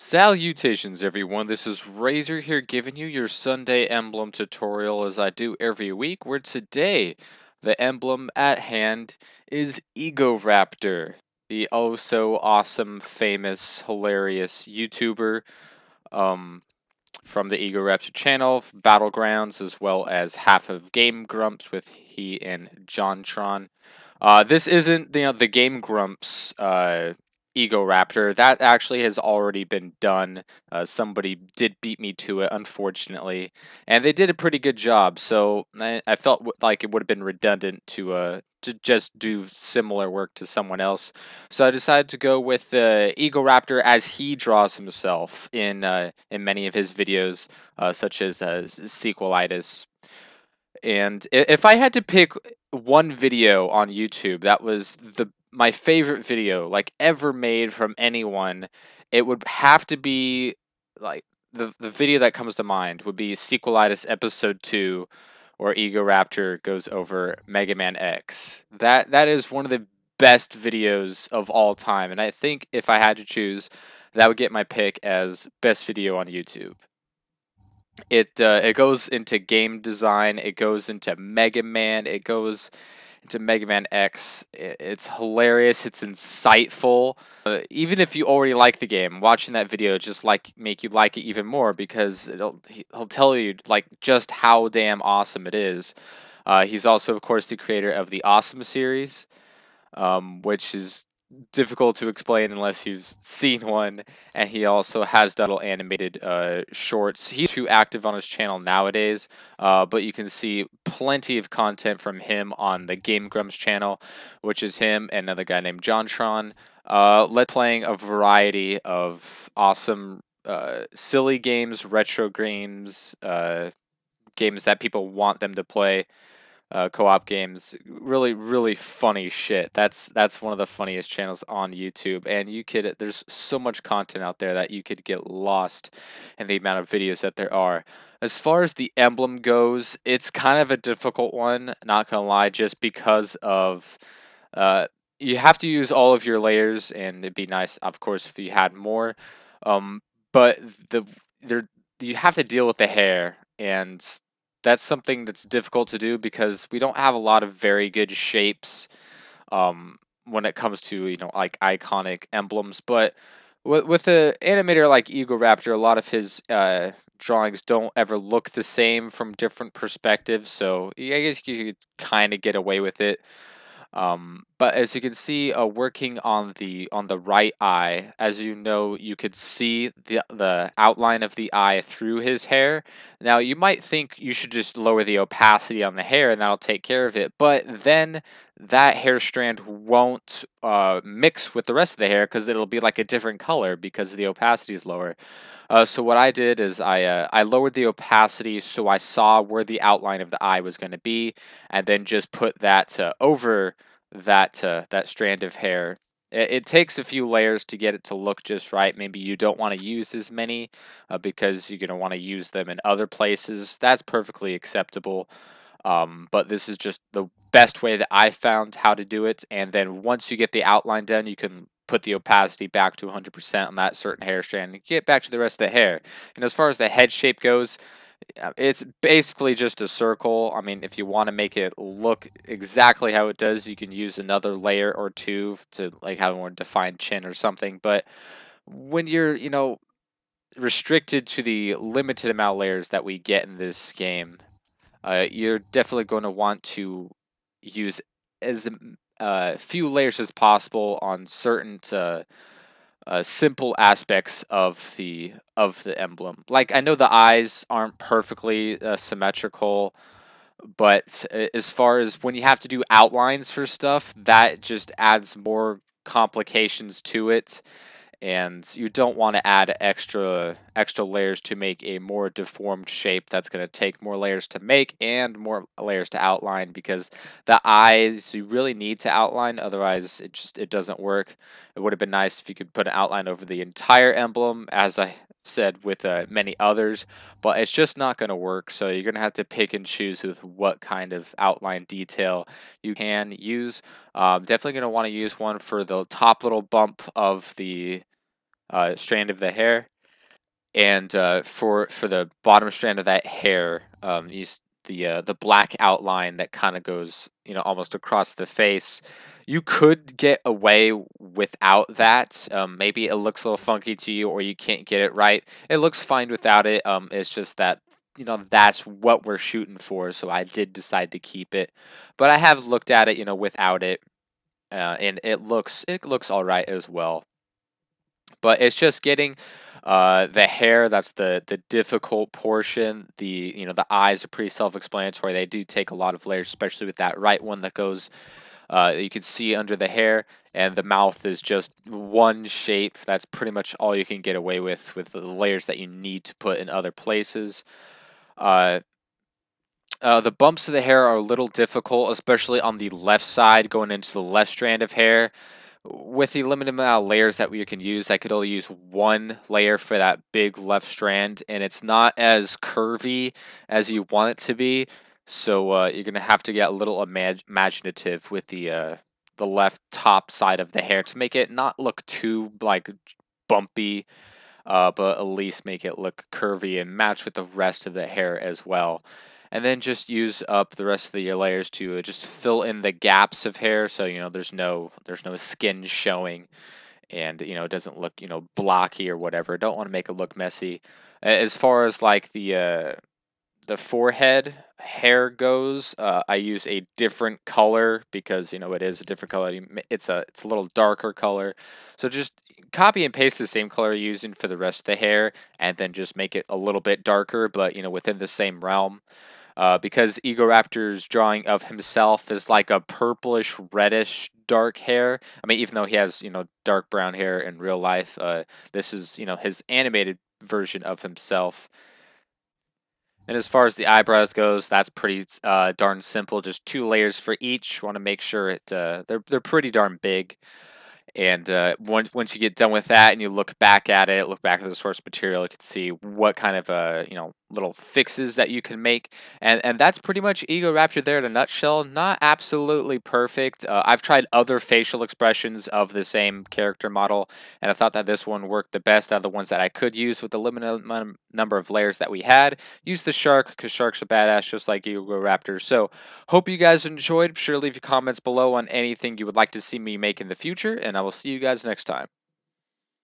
Salutations everyone, this is Razor here giving you your Sunday emblem tutorial as I do every week, where today the emblem at hand is Egoraptor, the oh so awesome, famous, hilarious YouTuber um, from the Egoraptor channel, Battlegrounds, as well as half of Game Grumps with he and JonTron. This isn't the Game Grumps Egoraptor. That actually has already been done. Somebody did beat me to it, unfortunately, and they did a pretty good job. So I felt like it would have been redundant to just do similar work to someone else. So I decided to go with Egoraptor as he draws himself in many of his videos, such as Sequelitis. And if I had to pick one video on YouTube that was my favorite video like ever made from anyone, it would have to be like the video that comes to mind would be Sequelitis Episode 2, where Egoraptor goes over Mega Man X. That is one of the best videos of all time, and I think if I had to choose, that would get my pick as best video on YouTube. It goes into game design, it goes into Mega Man, it goes into Mega Man X. It's hilarious, it's insightful. Even if you already like the game, watching that video just like make you like it even more because he'll tell you like just how damn awesome it is. He's also, of course, the creator of the Awesome series, which is difficult to explain unless you've seen one. And he also has done little animated shorts. He's too active on his channel nowadays, but you can see plenty of content from him on the Game Grumps channel, which is him and another guy named JonTron. Let playing a variety of awesome, silly games, retro games, games that people want them to play, co-op games. Really, really funny shit. That's one of the funniest channels on YouTube, and there's so much content out there that you could get lost in the amount of videos that there are. As far as the emblem goes, it's kind of a difficult one, not gonna lie, just because of uh, you have to use all of your layers, and it'd be nice, of course, if you had more. Um, but there you have to deal with the hair, and that's something that's difficult to do because we don't have a lot of very good shapes when it comes to like iconic emblems. But with an animator like Egoraptor, a lot of his drawings don't ever look the same from different perspectives, so I guess you could kind of get away with it. But as you can see, working on the right eye, as you know, you could see the outline of the eye through his hair. Now, you might think you should just lower the opacity on the hair, and that'll take care of it. But then that hair strand won't mix with the rest of the hair because it'll be like a different color because the opacity is lower. So what I did is I lowered the opacity so I saw where the outline of the eye was going to be, and then just put that over that strand of hair. It takes a few layers to get it to look just right. Maybe you don't want to use as many because you're going to want to use them in other places. That's perfectly acceptable. But this is just the best way that I found how to do it. And then once you get the outline done, you can put the opacity back to 100% on that certain hair strand and get back to the rest of the hair. And as far as the head shape goes, it's basically just a circle. I mean, if you want to make it look exactly how it does, you can use another layer or two to like have a more defined chin or something. But when you're, restricted to the limited amount of layers that we get in this game, you're definitely going to want to use as few layers as possible on certain simple aspects of the emblem. Like I know the eyes aren't perfectly symmetrical, but as far as when you have to do outlines for stuff, that just adds more complications to it, and you don't want to add extra layers to make a more deformed shape that's going to take more layers to make and more layers to outline, because the eyes you really need to outline, otherwise it doesn't work. It would have been nice if you could put an outline over the entire emblem, as I said with many others, but it's just not going to work. So you're going to have to pick and choose with what kind of outline detail you can use. Definitely going to want to use one for the top little bump of the strand of the hair. And for the bottom strand of that hair, use the black outline that kind of goes, almost across the face. You could get away without that. Maybe it looks a little funky to you, or you can't get it right. It looks fine without it. It's just that that's what we're shooting for. So I did decide to keep it, but I have looked at it, without it, and it looks all right as well. But it's just getting the hair, that's the difficult portion. The eyes are pretty self-explanatory. They do take a lot of layers, especially with that right one that goes, you can see under the hair. And the mouth is just one shape. That's pretty much all you can get away with the layers that you need to put in other places. uh, the bumps of the hair are a little difficult, especially on the left side going into the left strand of hair. With the limited amount of layers that we can use, I could only use one layer for that big left strand, and it's not as curvy as you want it to be. So you're gonna have to get a little imaginative with the left top side of the hair to make it not look too like bumpy, but at least make it look curvy and match with the rest of the hair as well. And then just use up the rest of the layers to just fill in the gaps of hair, so there's no skin showing, and it doesn't look blocky or whatever. Don't want to make it look messy. As far as like the forehead hair goes, I use a different color because it is a different color. It's a little darker color, so just copy and paste the same color you're using for the rest of the hair, and then just make it a little bit darker, but within the same realm. Because Egoraptor's drawing of himself is like a purplish reddish dark hair. I mean, even though he has dark brown hair in real life, this is his animated version of himself. And as far as the eyebrows goes, that's pretty darn simple. Just two layers for each. Want to make sure they're pretty darn big. And once you get done with that and you look back at it, look back at the source material, you can see what kind of little fixes that you can make. And that's pretty much Ego Raptor there in a nutshell. Not absolutely perfect. I've tried other facial expressions of the same character model, and I thought that this one worked the best out of the ones that I could use with the limited number of layers that we had. Use the shark because sharks are badass, just like Ego Raptor. So hope you guys enjoyed. Be sure to leave your comments below on anything you would like to see me make in the future, and I will see you guys next time.